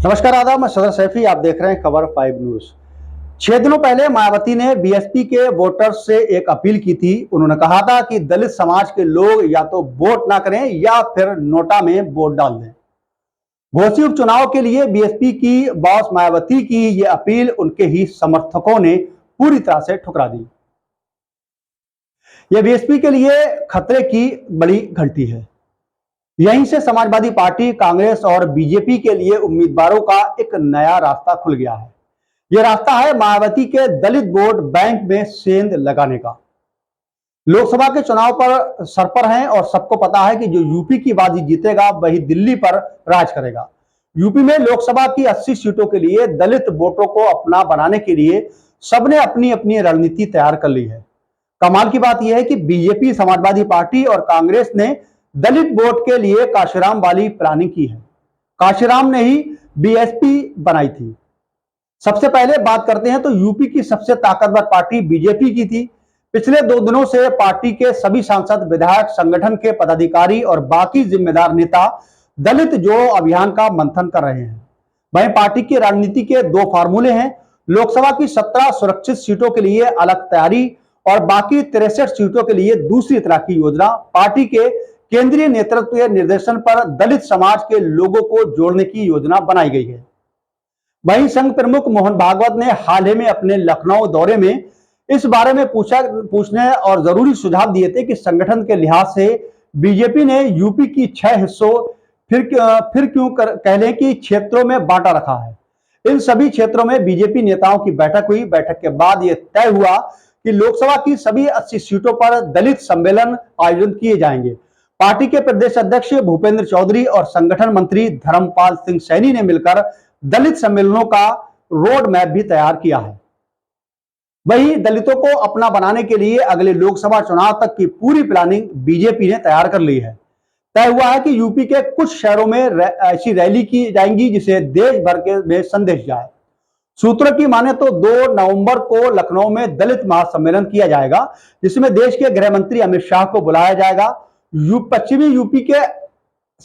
नमस्कार, आदाब। मैं सदर सैफी, आप देख रहे हैं खबर 5 न्यूज। 6 दिनों पहले मायावती ने बीएसपी के वोटर्स से एक अपील की थी। उन्होंने कहा था कि दलित समाज के लोग या तो वोट ना करें या फिर नोटा में वोट डाल दें। घोसी उपचुनाव के लिए बीएसपी की बॉस मायावती की ये अपील उनके ही समर्थकों ने पूरी तरह से ठुकरा दी। यह बीएसपी के लिए खतरे की बड़ी घंटी है। यहीं से समाजवादी पार्टी, कांग्रेस और बीजेपी के लिए उम्मीदवारों का एक नया रास्ता खुल गया है। यह रास्ता है मायावती के दलित वोट बैंक में सेंध लगाने का। लोकसभा के चुनाव पर सर पर हैं और सबको पता है कि जो यूपी की बाजी जीतेगा वही दिल्ली पर राज करेगा। यूपी में लोकसभा की 80 सीटों के लिए दलित वोटरों को अपना बनाने के लिए सबने अपनी अपनी रणनीति तैयार कर ली है। कमाल की बात यह है कि बीजेपी, समाजवादी पार्टी और कांग्रेस ने दलित वोट के लिए काशीराम वाली प्लानिंग की है। काशीराम ने ही बीएसपी बनाई थी। सबसे पहले बात करते हैं तो यूपी की सबसे ताकतवर पार्टी बीजेपी की थी। पिछले 2 दिनों से पार्टी के सभी सांसद, विधायक, संगठन के पदाधिकारी और बाकी जिम्मेदार नेता दलित जोड़ो अभियान का मंथन कर रहे हैं। वहीं पार्टी की राजनीति के 2 फार्मूले हैं। लोकसभा की 17 सुरक्षित सीटों के लिए अलग तैयारी और बाकी 63 सीटों के लिए दूसरी तरह की योजना। पार्टी के केंद्रीय नेतृत्व के निर्देशन पर दलित समाज के लोगों को जोड़ने की योजना बनाई गई है। वहीं संघ प्रमुख मोहन भागवत ने हाल ही में अपने लखनऊ दौरे में इस बारे में पूछने और जरूरी सुझाव दिए थे कि संगठन के लिहाज से बीजेपी ने यूपी की 6 हिस्सों फिर क्यों कह लें कि क्षेत्रों में बांटा रखा है। इन सभी क्षेत्रों में बीजेपी नेताओं की बैठक हुई। बैठक के बाद यह तय हुआ कि लोकसभा की सभी 80 सीटों पर दलित सम्मेलन आयोजित किए जाएंगे। पार्टी के प्रदेश अध्यक्ष भूपेंद्र चौधरी और संगठन मंत्री धर्मपाल सिंह सैनी ने मिलकर दलित सम्मेलनों का रोड मैप भी तैयार किया है। वहीं दलितों को अपना बनाने के लिए अगले लोकसभा चुनाव तक की पूरी प्लानिंग बीजेपी ने तैयार कर ली है। तय हुआ है कि यूपी के कुछ शहरों में ऐसी रैली की जाएंगी जिसे देश भर के में संदेश जाए। सूत्रों की माने तो 2 नवंबर को लखनऊ में दलित महासम्मेलन किया जाएगा, जिसमें देश के गृह मंत्री अमित शाह को बुलाया जाएगा। पश्चिमी यूपी के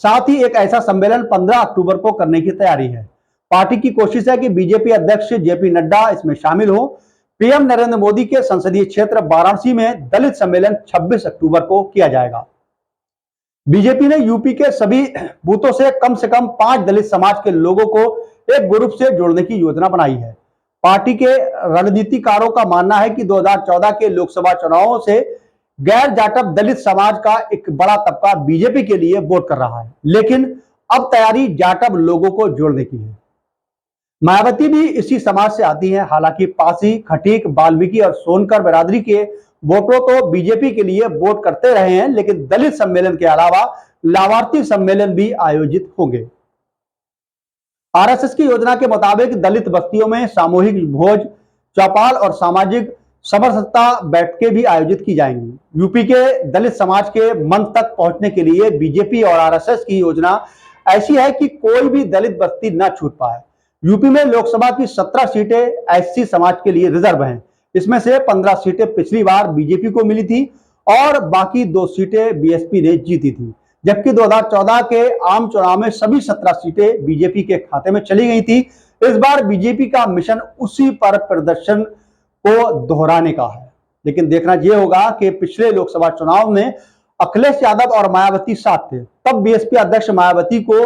साथ ही एक ऐसा सम्मेलन 15 अक्टूबर को करने की तैयारी है। पार्टी की कोशिश है कि बीजेपी अध्यक्ष जेपी नड्डा इसमें शामिल हो। पीएम नरेंद्र मोदी के संसदीय क्षेत्र वाराणसी में दलित सम्मेलन 26 अक्टूबर को किया जाएगा। बीजेपी ने यूपी के सभी बूथों से कम 5 दलित समाज के लोगों को एक ग्रुप से जोड़ने की योजना बनाई है। पार्टी के रणनीतिकारों का मानना है कि 2014 के लोकसभा चुनावों से गैर जाटव दलित समाज का एक बड़ा तबका बीजेपी के लिए वोट कर रहा है, लेकिन अब तैयारी जाटव लोगों को जोड़ने की है। मायावती भी इसी समाज से आती हैं। हालांकि पासी, खटीक, वाल्मीकि और सोनकर बिरादरी के वोटरों तो बीजेपी के लिए वोट करते रहे हैं, लेकिन दलित सम्मेलन के अलावा लाभार्थी सम्मेलन भी आयोजित होंगे। आरएसएस की योजना के मुताबिक दलित बस्तियों में सामूहिक भोज, चौपाल और सामाजिक समरसता बैठकें भी आयोजित की जाएंगी। यूपी के दलित समाज के मन तक पहुंचने के लिए बीजेपी और आरएसएस की योजना ऐसी है कि कोई भी दलित बस्ती न छूट पाए। यूपी में लोकसभा की 17 सीटें एससी समाज के लिए रिजर्व हैं। इसमें से 15 सीटें पिछली बार बीजेपी को मिली थी और बाकी 2 सीटें बीएसपी ने जीती थी, जबकि 2014 के आम चुनाव में सभी 17 सीटें बीजेपी के खाते में चली गई थी। इस बार बीजेपी का मिशन उसी पर प्रदर्शन को दोहराने का है। लेकिन देखना यह होगा कि पिछले लोकसभा चुनाव में अखिलेश यादव और मायावती साथ थे, तब बीएसपी अध्यक्ष मायावती को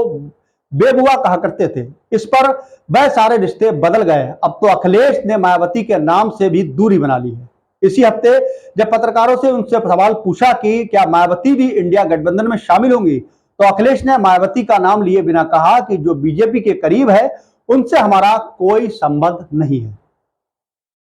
बेबुआ कहा करते थे। इस पर वह सारे रिश्ते बदल गए। अब तो अखिलेश ने मायावती के नाम से भी दूरी बना ली है। इसी हफ्ते जब पत्रकारों से उनसे सवाल पूछा कि क्या मायावती भी इंडिया गठबंधन में शामिल होंगी, तो अखिलेश ने मायावती का नाम लिए बिना कहा कि जो बीजेपी के करीब है उनसे हमारा कोई संबंध नहीं है।